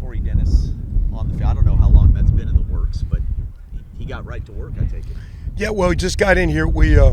Corey Dennis on the field? I don't know how long that's been in the works, but he got right to work, I take it. Yeah, well, he just got in here. We had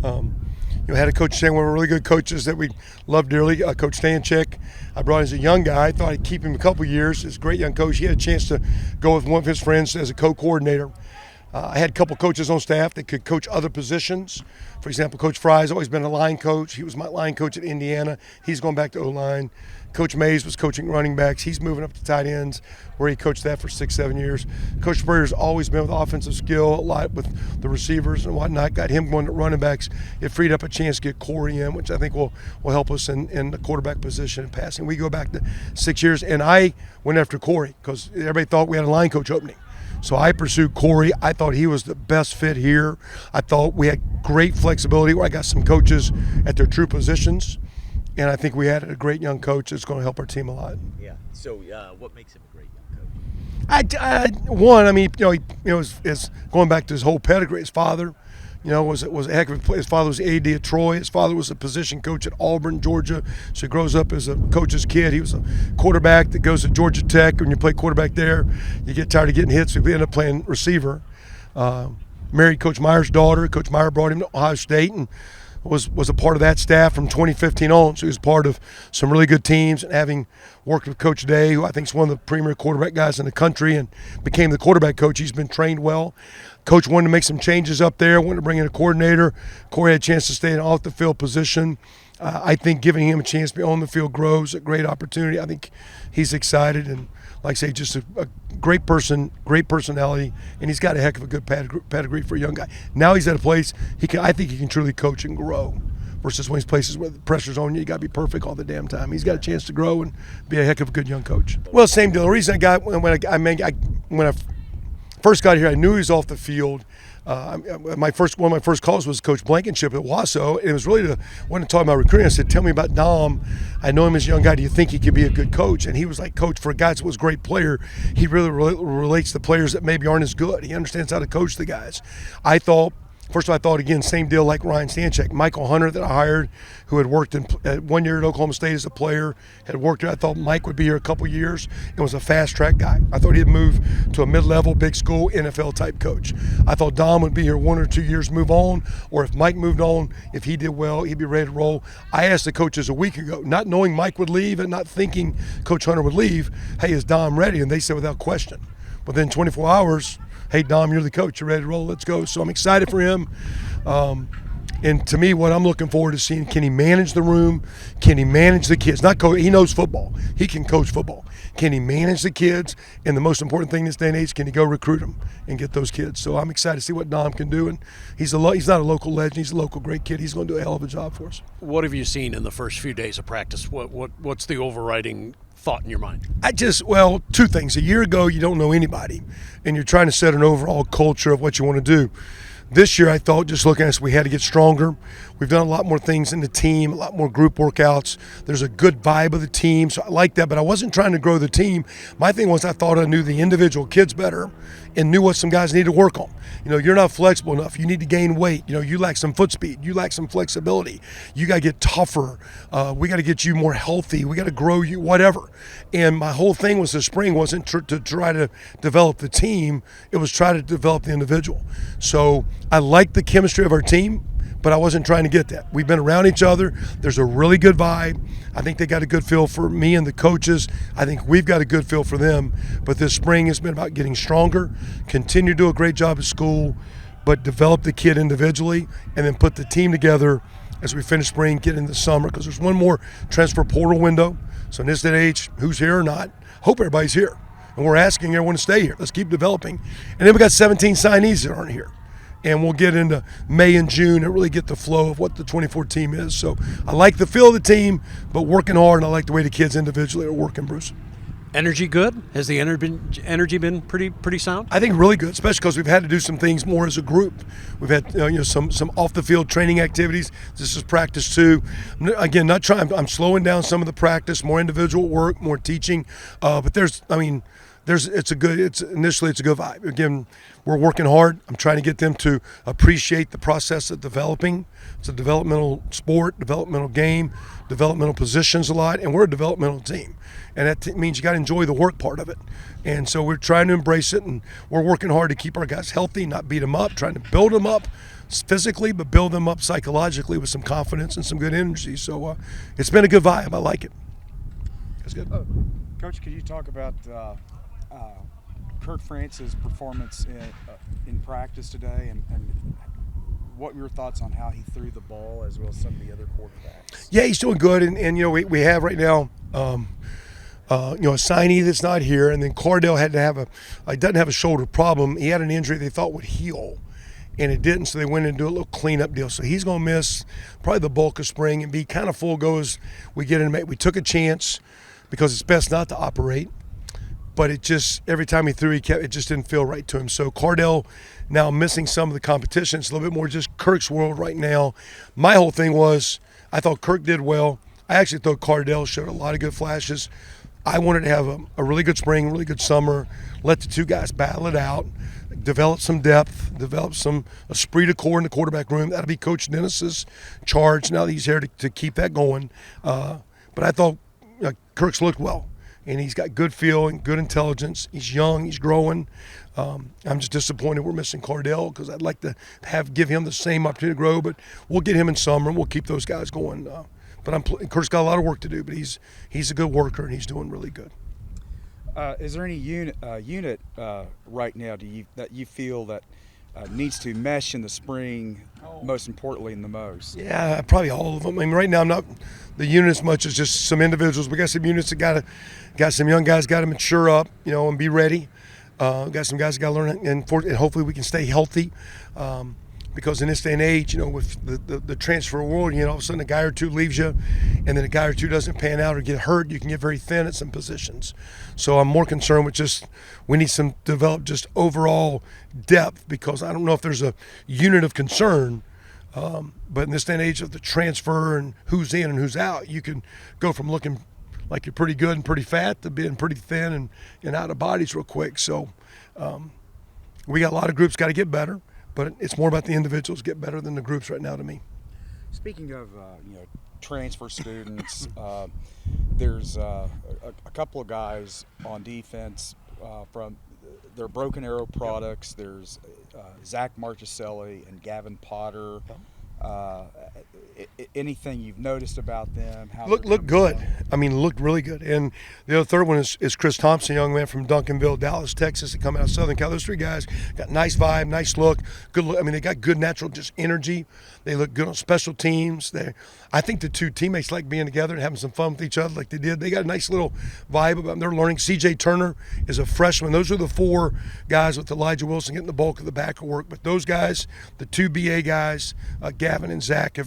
a coach, one of our really good coaches that we love dearly, Coach Stanchik. I brought him as a young guy. I thought I'd keep him a couple years. He's a great young coach. He had a chance to go with one of his friends as a co-coordinator. I had a couple coaches on staff that could coach other positions. For example, Coach Fry's always been a line coach. He was my line coach at Indiana. He's going back to O-line. Coach Mays was coaching running backs. He's moving up to tight ends, where he coached that for 6-7 years. Coach Spurrier's always been with offensive skill, a lot with the receivers and whatnot. Got him going to running backs. It freed up a chance to get Corey in, which I think will help us in the quarterback position and passing. We go back to 6 years, and I went after Corey because everybody thought we had a line coach opening. So I pursued Corey. I thought he was the best fit here. I thought we had great flexibility where I got some coaches at their true positions. And I think we added a great young coach that's going to help our team a lot. Yeah. So what makes him a great young coach? Is going back to his whole pedigree. His father, was a heck of a player. His father was AD at Troy. His father was a position coach at Auburn, Georgia. So he grows up as a coach's kid. He was a quarterback that goes to Georgia Tech. When you play quarterback there, you get tired of getting hits. So we end up playing receiver. Married Coach Meyer's daughter. Coach Meyer brought him to Ohio State and was a part of that staff from 2015 on. So he was part of some really good teams, and having worked with Coach Day, who I think is one of the premier quarterback guys in the country, and became the quarterback coach. He's been trained well. Coach wanted to make some changes up there, wanted to bring in a coordinator. Corey had a chance to stay in an off-the-field position. I think giving him a chance to be on the field grows a great opportunity. I think he's excited, and like I say, just a great person, great personality, and he's got a heck of a good pedigree for a young guy. Now he's at a place I think he can truly coach and grow, versus when he's places where the pressure's on you, you got to be perfect all the damn time. He's got a chance to grow and be a heck of a good young coach. Well, same deal. The reason I got when I first got here, I knew he was off the field. One of my first calls was Coach Blankenship at Wasso. It was really when I talked about recruiting, I said, "Tell me about Dom. I know him as a young guy. Do you think he could be a good coach?" And he was like, "Coach, for a guy that was a great player, he really relates to players that maybe aren't as good. He understands how to coach the guys." I thought again, same deal like Ryan Stanchik. Michael Hunter that I hired, who had worked in 1 year at Oklahoma State as a player, had worked here. I thought Mike would be here a couple years and was a fast track guy. I thought he'd move to a mid-level, big school, NFL type coach. I thought Dom would be here 1 or 2 years, move on, or if Mike moved on, if he did well, he'd be ready to roll. I asked the coaches a week ago, not knowing Mike would leave and not thinking Coach Hunter would leave, "Hey, is Dom ready?" And they said without question. Within 24 hours, "Hey, Dom, you're the coach. You're ready to roll. Let's go." So I'm excited for him. And to me, what I'm looking forward to seeing, can he manage the room? Can he manage the kids? He knows football. He can coach football. Can he manage the kids? And the most important thing in this day and age, can he go recruit them and get those kids? So I'm excited to see what Dom can do. And he's not a local legend. He's a local great kid. He's going to do a hell of a job for us. What have you seen in the first few days of practice? What's the overriding thought in your mind? Two things. A year ago, you don't know anybody, and you're trying to set an overall culture of what you want to do. This year, I thought, just looking at us, we had to get stronger. We've done a lot more things in the team, a lot more group workouts. There's a good vibe of the team, so I like that, but I wasn't trying to grow the team. My thing was I thought I knew the individual kids better and knew what some guys need to work on. You're not flexible enough. You need to gain weight. You lack some foot speed. You lack some flexibility. You got to get tougher. We got to get you more healthy. We got to grow you, whatever. And my whole thing was this spring wasn't to try to develop the team. It was try to develop the individual. So I like the chemistry of our team, but I wasn't trying to get that. We've been around each other. There's a really good vibe. I think they got a good feel for me and the coaches. I think we've got a good feel for them. But this spring has been about getting stronger, continue to do a great job at school, but develop the kid individually, and then put the team together as we finish spring, get into the summer, because there's one more transfer portal window. So in this day and age, who's here or not, hope everybody's here. And we're asking everyone to stay here. Let's keep developing. And then we got 17 signees that aren't here. And we'll get into May and June and really get the flow of what the 24 team is. So I like the feel of the team, but working hard, and I like the way the kids individually are working, Bruce. Energy good? Has the energy been pretty sound? I think really good, especially because we've had to do some things more as a group. We've had some off the field training activities. This is practice too. Again, I'm slowing down some of the practice, more individual work, more teaching. But initially it's a good vibe. Again, we're working hard. I'm trying to get them to appreciate the process of developing. It's a developmental sport, developmental game, developmental positions a lot, and we're a developmental team. And that means you got to enjoy the work part of it. And so we're trying to embrace it, and we're working hard to keep our guys healthy, not beat them up, trying to build them up physically, but build them up psychologically with some confidence and some good energy. So it's been a good vibe. I like it. It's good. Coach, could you talk about Kirk France's performance in practice today, and what were your thoughts on how he threw the ball as well as some of the other quarterbacks? Yeah, he's doing good, and we have right now, a signee that's not here, and then Cardell doesn't have a shoulder problem. He had an injury they thought would heal, and it didn't, so they went in and do a little cleanup deal. So he's going to miss probably the bulk of spring and be kind of full go as we get in. We took a chance because it's best not to operate, but it just, every time he threw, it just didn't feel right to him. So Cardell now missing some of the competition. It's a little bit more just Kirk's world right now. My whole thing was I thought Kirk did well. I actually thought Cardell showed a lot of good flashes. I wanted to have a really good spring, really good summer, let the two guys battle it out, develop some depth, develop some esprit de corps in the quarterback room. That'll be Coach Dennis's charge now that he's here to keep that going. But I thought Kirk's looked well, and he's got good feel and good intelligence. He's young, he's growing. I'm just disappointed we're missing Cardell because I'd like to give him the same opportunity to grow, but we'll get him in summer and we'll keep those guys going. But Kurt's got a lot of work to do, but he's a good worker and he's doing really good. Is there any unit right now that you feel that needs to mesh in the spring, most importantly and the most? Yeah, probably all of them. I mean, right now I'm not the unit as much as just some individuals. We got some units that got some young guys got to mature up, and be ready. Got some guys that got to learn, and hopefully we can stay healthy. Because in this day and age, with the transfer world, all of a sudden a guy or two leaves you, and then a guy or two doesn't pan out or get hurt, you can get very thin at some positions. So I'm more concerned with we need some develop just overall depth, because I don't know if there's a unit of concern. But in this day and age of the transfer and who's in and who's out, you can go from looking like you're pretty good and pretty fat to being pretty thin and out of bodies real quick. So we got a lot of groups got to get better. But it's more about the individuals get better than the groups right now to me. Speaking of transfer students, there's a couple of guys on defense from their Broken Arrow products. There's Zach Marchicelli and Gavin Potter. Anything you've noticed about them? Look good. I mean, looked really good. And the other third one is Chris Thompson, young man from Duncanville, Dallas, Texas, that come out of Southern Cal. Those three guys got nice vibe, nice look, good look. I mean, they got good natural just energy. They look good on special teams. I think the two teammates like being together and having some fun with each other like they did. They got a nice little vibe about them. They're learning. C.J. Turner is a freshman. Those are the four guys with Elijah Wilson getting the bulk of the backer work. But those guys, the two BA guys, Gavin and Zach,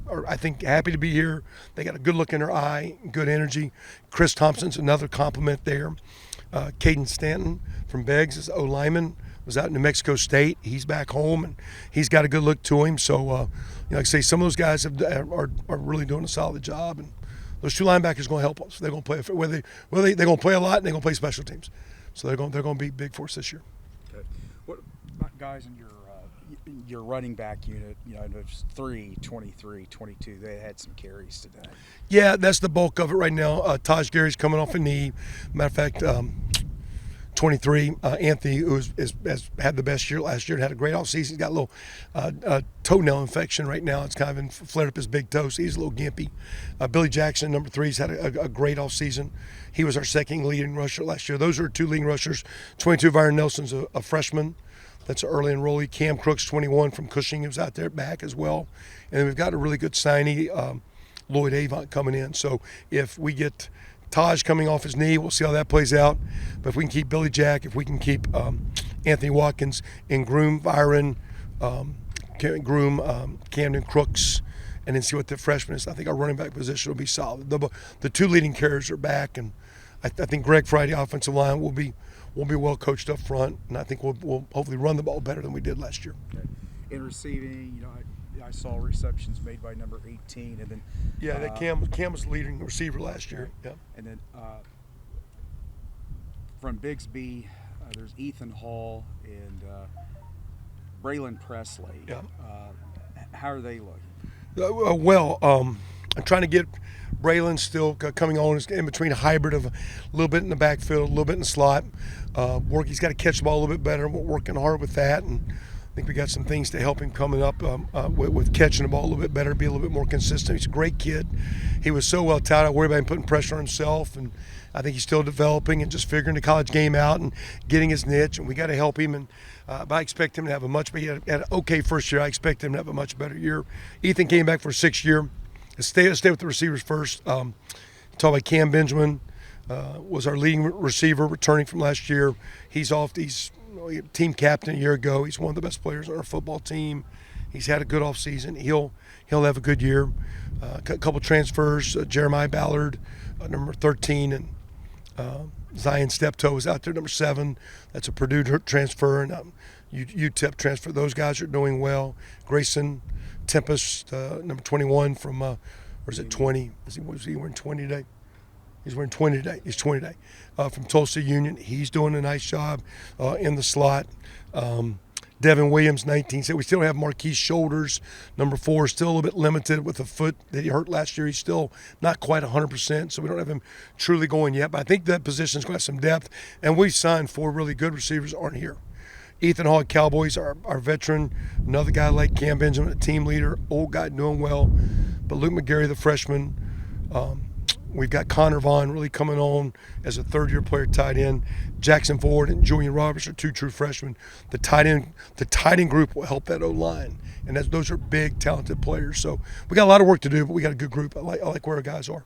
are I think happy to be here. They got a good look in their eye, good energy. Chris Thompson's another compliment there. Caden Stanton from Beggs is O-lineman, was out in New Mexico State. He's back home, and he's got a good look to him. So, like I say, some of those guys are really doing a solid job, and those two linebackers are going to help us. They're going to play they're going to play a lot, and they're going to play special teams. So they're going to be big for us this year. Okay. What guys in your running back unit? There's 3, 23, 22. They had some carries today. Yeah, that's the bulk of it right now. Taj Gary's coming off a knee. Matter of fact, 23, Anthony, who has had the best year last year and had a great offseason. He's got a little toenail infection right now. It's kind of flared up his big toe, so he's a little gimpy. Billy Jackson, number 3, has had a great offseason. He was our second leading rusher last year. Those are 2 leading rushers. 22, Byron Nelson's a freshman. That's an early enrollee. Cam Crooks, 21, from Cushing, who's out there back as well. And then we've got a really good signee, Lloyd Avant, coming in. So if we get Taj coming off his knee, we'll see how that plays out. But if we can keep Billy Jack, if we can keep Anthony Watkins and Groom, Byron, Camden Crooks, and then see what the freshman is, I think our running back position will be solid. The 2 leading carriers are back, and I think Greg Friday, offensive line, will be well coached up front, and I think we'll hopefully run the ball better than we did last year. Okay. In receiving, I saw receptions made by number 18, and then that Cam was leading receiver last year. Yeah, and then from Bigsby, there's Ethan Hall and Braylon Presley. Yeah. How are they looking? I'm trying to get Braylon still coming on. He's in between a hybrid of a little bit in the backfield, a little bit in the slot. He's got to catch the ball a little bit better. We're working hard with that, and I think we got some things to help him coming up with catching the ball a little bit better, be a little bit more consistent. He's a great kid. He was so well touted. I worry about him putting pressure on himself, and I think he's still developing and just figuring the college game out and getting his niche. And we got to help him. And but I expect him to have he had an okay first year. I expect him to have a much better year. Ethan came back for a 6th year. Let's stay with the receivers first. Talk about Cam Benjamin. Was our leading receiver returning from last year. He's off. He's team captain a year ago. He's one of the best players on our football team. He's had a good off season. He'll have a good year. A couple transfers. Jeremiah Ballard, number 13, and Zion Steptoe is out there, number 7. That's a Purdue transfer, and UTEP transfer. Those guys are doing well. Grayson Tempest, number 21 from, or is it 20? Was he wearing 20 today? He's wearing 20 today. He's 20 today. From Tulsa Union. He's doing a nice job in the slot. Devin Williams, 19. So we still have Marquise Shoulders, number 4, still a little bit limited with a foot that he hurt last year. He's still not quite 100%, so we don't have him truly going yet. But I think that position's going to have some depth. And we've signed 4 really good receivers aren't here. Ethan Hall, Cowboys, our veteran. Another guy like Cam Benjamin, a team leader, old guy doing well. But Luke McGarry, the freshman. We've got Connor Vaughn really coming on as a 3rd-year player tight end. Jackson Ford and Julian Roberts are 2 true freshmen. The tight end group will help that O-line, and those are big, talented players. So we got a lot of work to do, but we got a good group. I like where our guys are.